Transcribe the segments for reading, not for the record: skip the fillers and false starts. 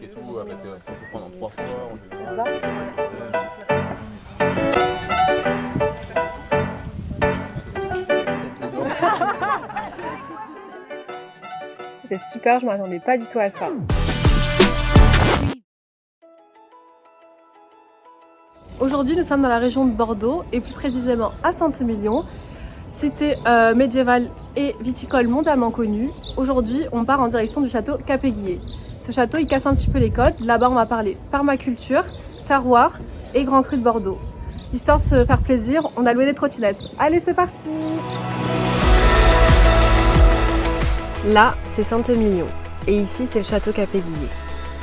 et tout, avec faut se prendre en 3 fois en Ça général. va? C'est super, je m'attendais pas du tout à ça. Aujourd'hui, nous sommes dans la région de Bordeaux et plus précisément à Saint-Émilion, cité médiévale et viticole mondialement connue. Aujourd'hui, on part en direction du château Capéguier. Ce château, il casse un petit peu les codes. Là-bas, on va parler permaculture, terroir et grand cru de Bordeaux. Histoire de se faire plaisir, on a loué des trottinettes. Allez, c'est parti! Là, c'est Saint-Émilion et ici, c'est le château Capéguier,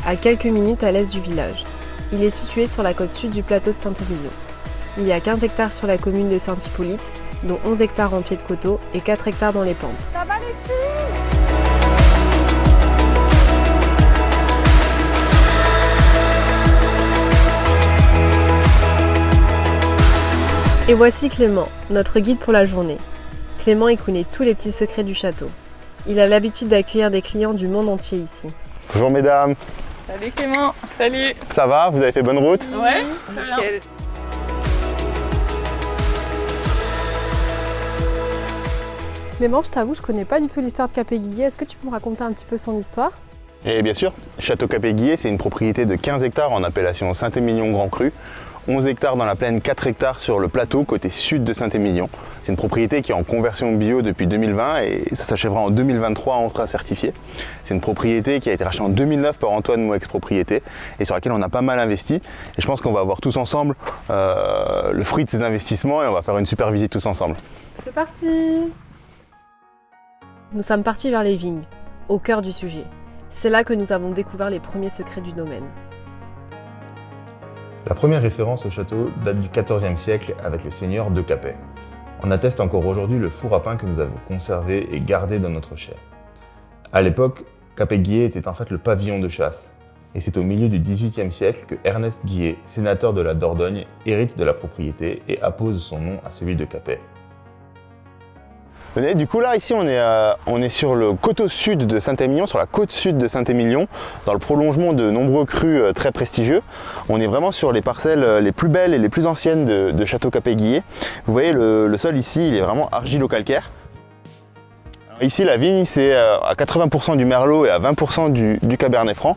à quelques minutes à l'est du village. Il est situé sur la côte sud du plateau de Saint-Émilion. Il y a 15 hectares sur la commune de Saint-Hippolyte, dont 11 hectares en pied de coteau et 4 hectares dans les pentes. Ça va les filles? Et voici Clément, notre guide pour la journée. Clément, il connaît tous les petits secrets du château. Il a l'habitude d'accueillir des clients du monde entier ici. Bonjour mesdames. Salut Clément, salut. Ça va? Vous avez fait bonne route? Ouais, très bien. Clément, je t'avoue, je connais pas du tout l'histoire de Capéguier. Est-ce que tu peux me raconter un petit peu son histoire? Et bien sûr, Château Capéguier, c'est une propriété de 15 hectares en appellation Saint-Émilion Grand Cru, 11 hectares dans la plaine, 4 hectares sur le plateau côté sud de Saint-Émilion. C'est une propriété qui est en conversion bio depuis 2020 et ça s'achèvera en 2023 en ultra certifié. C'est une propriété qui a été rachetée en 2009 par Antoine Moex Propriété et sur laquelle on a pas mal investi. Et je pense qu'on va avoir tous ensemble le fruit de ces investissements et on va faire une super visite tous ensemble. C'est parti! Nous sommes partis vers les vignes, au cœur du sujet. C'est là que nous avons découvert les premiers secrets du domaine. La première référence au château date du XIVe siècle avec le seigneur de Capet. On atteste encore aujourd'hui le four à pain que nous avons conservé et gardé dans notre chai. À l'époque, Capet-Guillet était en fait le pavillon de chasse. Et c'est au milieu du XVIIIe siècle que Ernest Guillet, sénateur de la Dordogne, hérite de la propriété et appose son nom à celui de Capet. Venez, du coup là, ici on est sur le coteau sud de Saint-Émilion, sur la côte sud de Saint-Émilion, dans le prolongement de nombreux crus très prestigieux. On est vraiment sur les parcelles les plus belles et les plus anciennes de Château Capéguier. Vous voyez, le sol ici, il est vraiment argilo-calcaire. Ici, la vigne, c'est à 80% du merlot et à 20% du cabernet franc.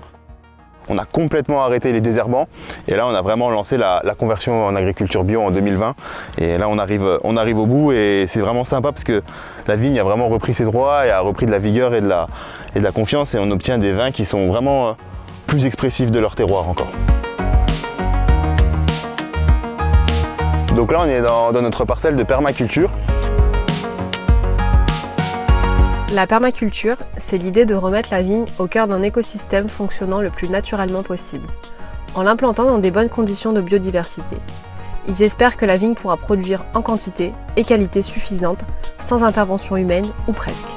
On a complètement arrêté les désherbants et là on a vraiment lancé la conversion en agriculture bio en 2020 et là on arrive au bout et c'est vraiment sympa parce que la vigne a vraiment repris ses droits et a repris de la vigueur et de la confiance et on obtient des vins qui sont vraiment plus expressifs de leur terroir encore. Donc là on est dans notre parcelle de permaculture. La permaculture, c'est l'idée de remettre la vigne au cœur d'un écosystème fonctionnant le plus naturellement possible, en l'implantant dans des bonnes conditions de biodiversité. Ils espèrent que la vigne pourra produire en quantité et qualité suffisante, sans intervention humaine ou presque.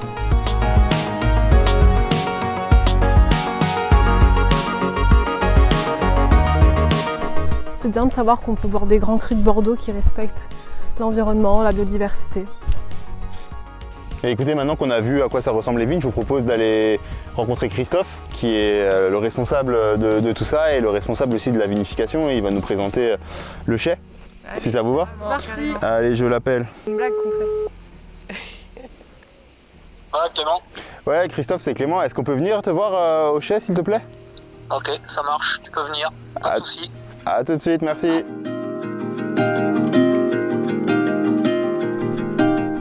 C'est bien de savoir qu'on peut boire des grands crus de Bordeaux qui respectent l'environnement, la biodiversité. Et écoutez, maintenant qu'on a vu à quoi ça ressemble les vignes, je vous propose d'aller rencontrer Christophe, qui est le responsable de tout ça et le responsable aussi de la vinification. Et il va nous présenter le chai, si ça vous va. Parti. Allez, je l'appelle. Une blague qu'on fait. Ouais, Clément. Ouais, Christophe, c'est Clément. Est-ce qu'on peut venir te voir au chai, s'il te plaît? Ok, ça marche, tu peux venir, pas de soucis. À tout de suite, merci.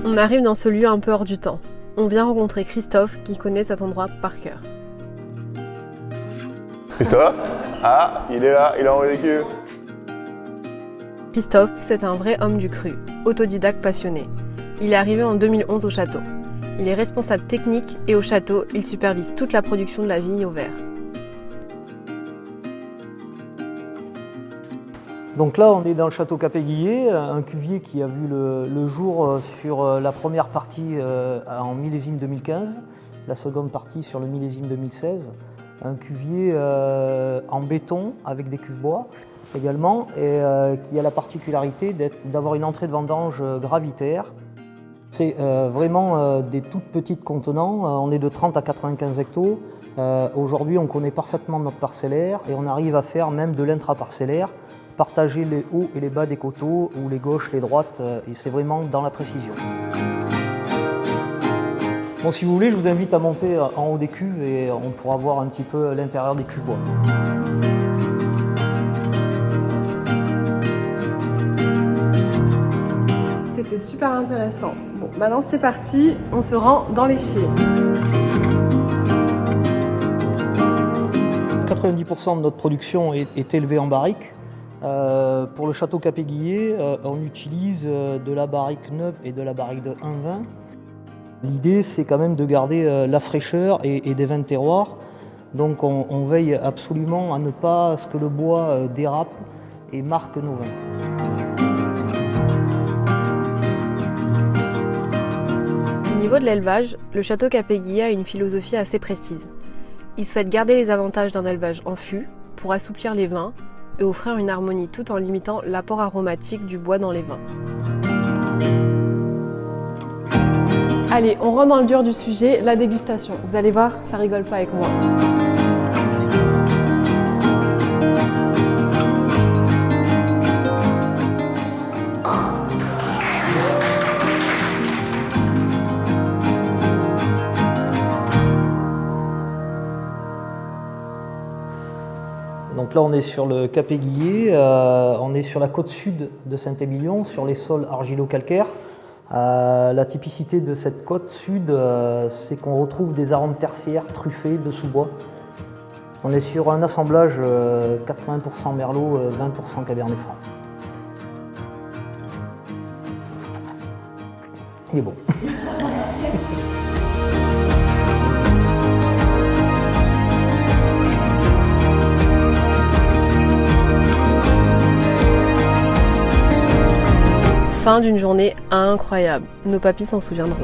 On arrive dans ce lieu un peu hors du temps. On vient rencontrer Christophe qui connaît cet endroit par cœur. Christophe? Ah, il est là, il est en haut des queues. Christophe, c'est un vrai homme du cru, autodidacte passionné. Il est arrivé en 2011 au château. Il est responsable technique et au château, il supervise toute la production de la vigne au verre. Donc là, on est dans le château Capéguier, un cuvier qui a vu le jour sur la première partie en millésime 2015, la seconde partie sur le millésime 2016. Un cuvier en béton avec des cuves bois également, et qui a la particularité d'avoir une entrée de vendange gravitaire. C'est vraiment des toutes petites contenants, on est de 30 à 95 hectos, Aujourd'hui, on connaît parfaitement notre parcellaire et on arrive à faire même de l'intraparcellaire, partager les hauts et les bas des coteaux, ou les gauches, les droites, et c'est vraiment dans la précision. Bon, si vous voulez, je vous invite à monter en haut des cuves et on pourra voir un petit peu l'intérieur des cuves bois. C'était super intéressant. Bon, maintenant c'est parti, on se rend dans les chiers. 90% de notre production est élevée en barrique. Pour le château Capéguier, on utilise de la barrique neuve et de la barrique de 1,20. L'idée, c'est quand même de garder la fraîcheur et des vins de terroir. Donc on veille absolument à ne pas ce que le bois dérape et marque nos vins. Au niveau de l'élevage, le château Capéguier a une philosophie assez précise. Il souhaite garder les avantages d'un élevage en fût pour assouplir les vins et offrir une harmonie tout en limitant l'apport aromatique du bois dans les vins. Allez, on rentre dans le dur du sujet, la dégustation. Vous allez voir, ça rigole pas avec moi. Donc là, on est sur le Capéguier, on est sur la côte sud de Saint-Émilion, sur les sols argilo-calcaires. La typicité de cette côte sud, c'est qu'on retrouve des arômes tertiaires truffés de sous-bois. On est sur un assemblage 80% Merlot, 20% Cabernet Franc. Il est bon. Fin d'une journée incroyable. Nos papis s'en souviendront.